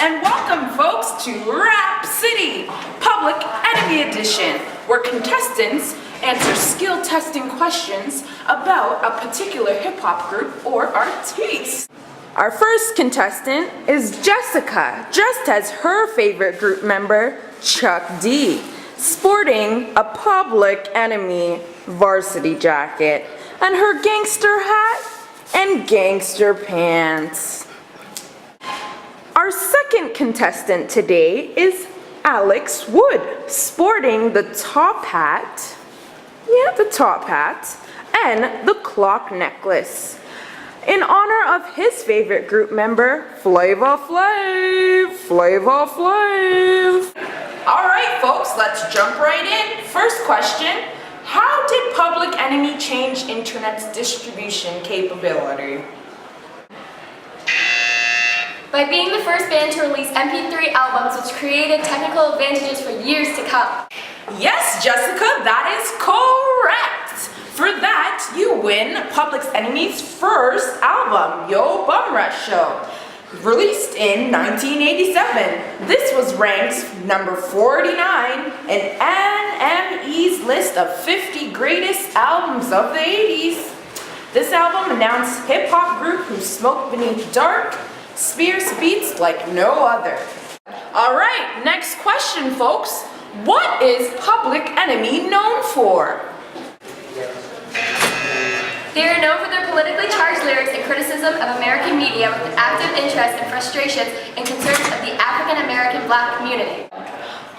and welcome folks to Rap City, Public Enemy Edition, where contestants answer skill testing questions about a particular hip-hop group or artiste. Our first contestant is Jessica, dressed as her favorite group member, Chuck D, sporting a Public Enemy varsity jacket and her gangster hat and gangster pants. Our second contestant today is Alex Wood, sporting the top hat, and the clock necklace, in honor of his favorite group member, Flavor Flav. All right, folks, let's jump right in. First question, how did Public Enemy change internet's distribution capability? By being the first band to release MP3 albums, which created technical advantages for years to come. Yes, Jessica, that is correct. For that, you win Public Enemy's first album, Yo Bum Rush Show, released in 1987. This was ranked number 49 in NME's list of 50 greatest albums of the 80s. This album announced hip-hop group who smoke beneath dark, Spears beats like no other. All right, next question, folks. What is Public Enemy known for? They are known for their politically charged lyrics and criticism of American media with an active interest and frustrations and concerns of the African American Black community.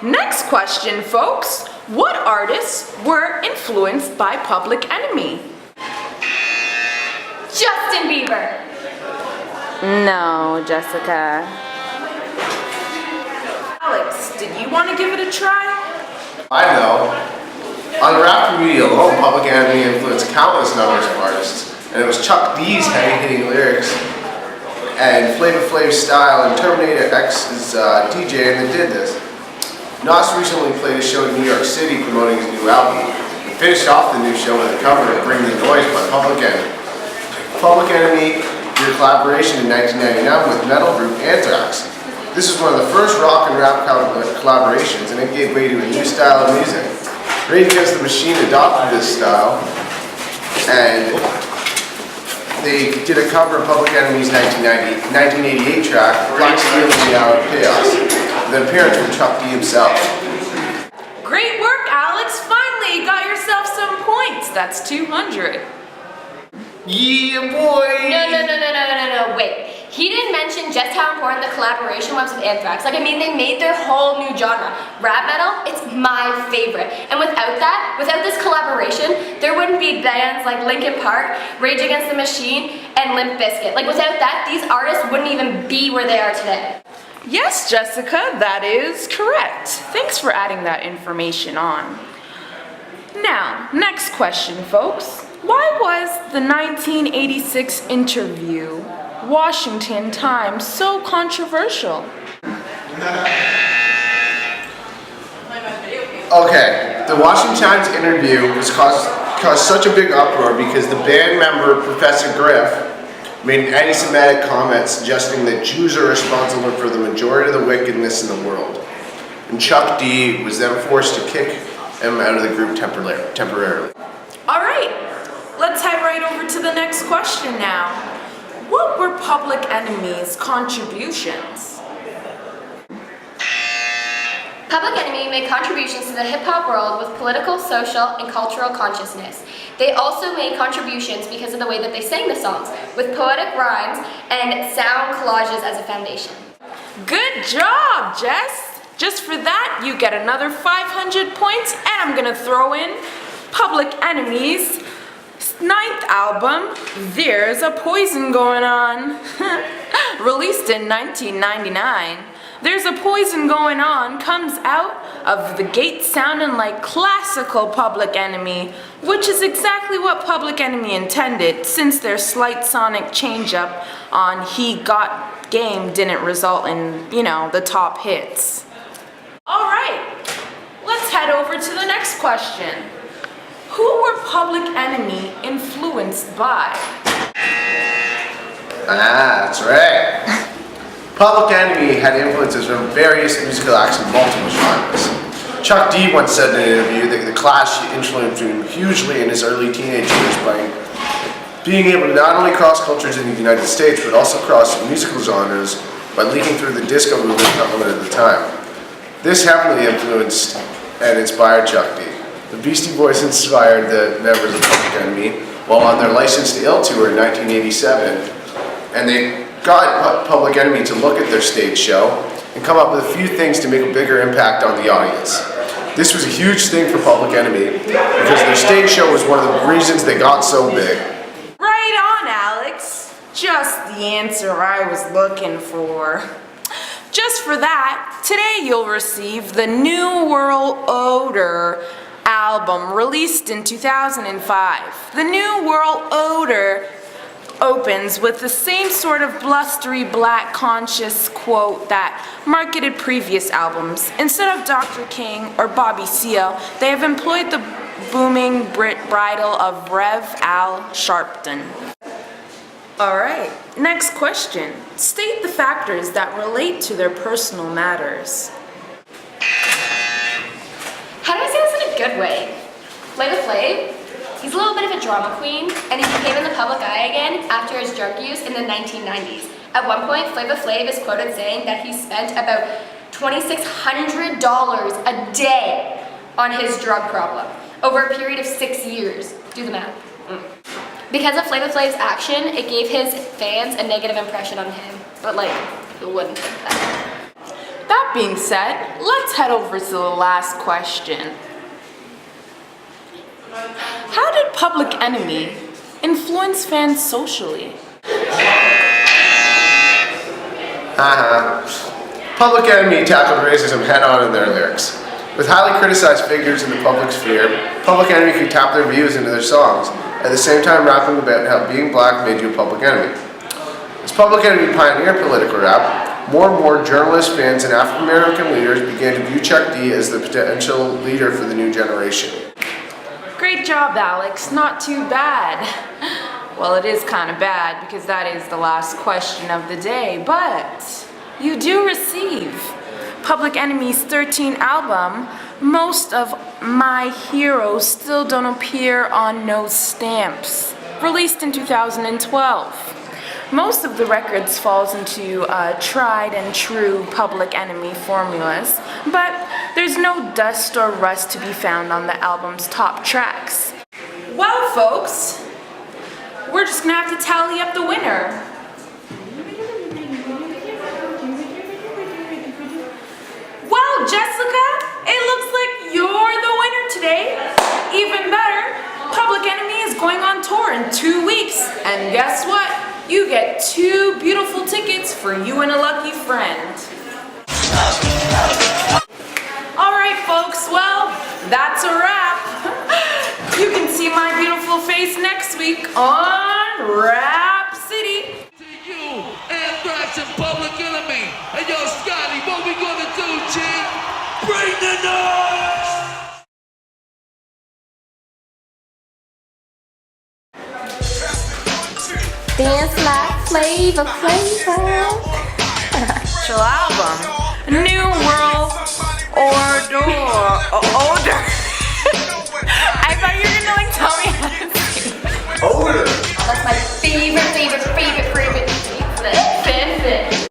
Next question, folks. What artists were influenced by Public Enemy? Justin Bieber. No, Jessica. Alex, did you want to give it a try? I know. On the rap community alone, Public Enemy influenced countless numbers of artists, and it was Chuck D's heavy-hitting lyrics and Flavor Flav's style and Terminator X's DJing that did this. Nas recently played a show in New York City promoting his new album, and finished off the new show with a cover of Bring the Noise by Public Enemy. Public Enemy did a collaboration in 1999 with metal group Anthrax. This was one of the first rock and rap collaborations, and it gave way to a new style of music. Rage Against the Machine adopted this style, and they did a cover of Public Enemy's 1988 track, Black Steel in the Hour of Chaos, with an appearance from Chuck D himself. Great work, Alex. Finally, you got yourself some points. That's 200. Yeah, boy! No, wait. He didn't mention just how important the collaboration was with Anthrax. Like, I mean, they made their whole new genre. Rap metal, it's my favorite. And without this collaboration, there wouldn't be bands like Linkin Park, Rage Against the Machine, and Limp Bizkit. Like, without that, these artists wouldn't even be where they are today. Yes, Jessica, that is correct. Thanks for adding that information on. Now, next question, folks. Why was the 1986 interview Washington Times so controversial? Okay, the Washington Times interview was caused such a big uproar because the band member, Professor Griff, made an anti-Semitic comment suggesting that Jews are responsible for the majority of the wickedness in the world. And Chuck D was then forced to kick him out of the group temporarily. All right, let's head right over to the next question now. What were Public Enemy's contributions? Public Enemy made contributions to the hip-hop world with political, social, and cultural consciousness. They also made contributions because of the way that they sang the songs, with poetic rhymes and sound collages as a foundation. Good job, Jess! Just for that, you get another 500 points, and I'm gonna throw in Public Enemy's 9th album, There's a Poison Going On. Released in 1999, There's a Poison Going On comes out of the gate sounding like classical Public Enemy, which is exactly what Public Enemy intended, since their slight sonic change-up on He Got Game didn't result in, the top hits. Alright, let's head over to the next question. Who were Public Enemy influenced by? That's right. Public Enemy had influences from various musical acts in multiple genres. Chuck D once said in an interview that the Clash influenced him hugely in his early teenage years by being able to not only cross cultures in the United States, but also cross musical genres by leaking through the disco movement at the time. This heavily influenced and inspired Chuck D. The Beastie Boys inspired the members of Public Enemy while on their License to Ill tour in 1987, and they got Public Enemy to look at their stage show and come up with a few things to make a bigger impact on the audience. This was a huge thing for Public Enemy because their stage show was one of the reasons they got so big. Right on, Alex. Just the answer I was looking for. Just for that, today you'll receive the New World Order album released in 2005. The New World Order opens with the same sort of blustery black conscious quote that marketed previous albums. Instead of Dr. King or Bobby Seale, they have employed the booming Brit bridle of Rev. Al Sharpton. Alright, next question. State the factors that relate to their personal matters. How do I say this in a good way? Flavor Flav, he's a little bit of a drama queen, and he became in the public eye again after his drug use in the 1990s. At one point, Flavor Flav is quoted saying that he spent about $2,600 a day on his drug problem over a period of 6 years. Do the math. Because of Flavor Flav's action, it gave his fans a negative impression on him. But like, who wouldn't think that? That being said, let's head over to the last question. How did Public Enemy influence fans socially? Public Enemy tackled racism head-on in their lyrics. With highly criticized figures in the public sphere, Public Enemy could tap their views into their songs, at the same time rapping about how being black made you a public enemy. As Public Enemy pioneered political rap, more and more journalists, fans, and African American leaders began to view Chuck D as the potential leader for the new generation. Great job, Alex. Not too bad. Well, it is kind of bad because that is the last question of the day, but you do receive Public Enemy's 13th album. Most of My Heroes still don't appear on no stamps. Released in 2012. Most of the records falls into tried and true Public Enemy formulas, but there's no dust or rust to be found on the album's top tracks. Well, folks, we're just gonna have to tally up the winner. Well, Jessica, it looks like you're the winner today. Even better, Public Enemy is going on tour in 2 weeks, and guess what? You get 2 beautiful tickets for you and a lucky friend. Alright folks, well, that's a wrap. You can see my beautiful face next week on Rap City. To you, Anthrax and Public Enemy. And yo, Scotty, what we gonna do, G? Bring the noise! Dance like Flavor Flav. Official album, New World Order. I thought you were gonna like tell me how to sing. Odor! That's my favorite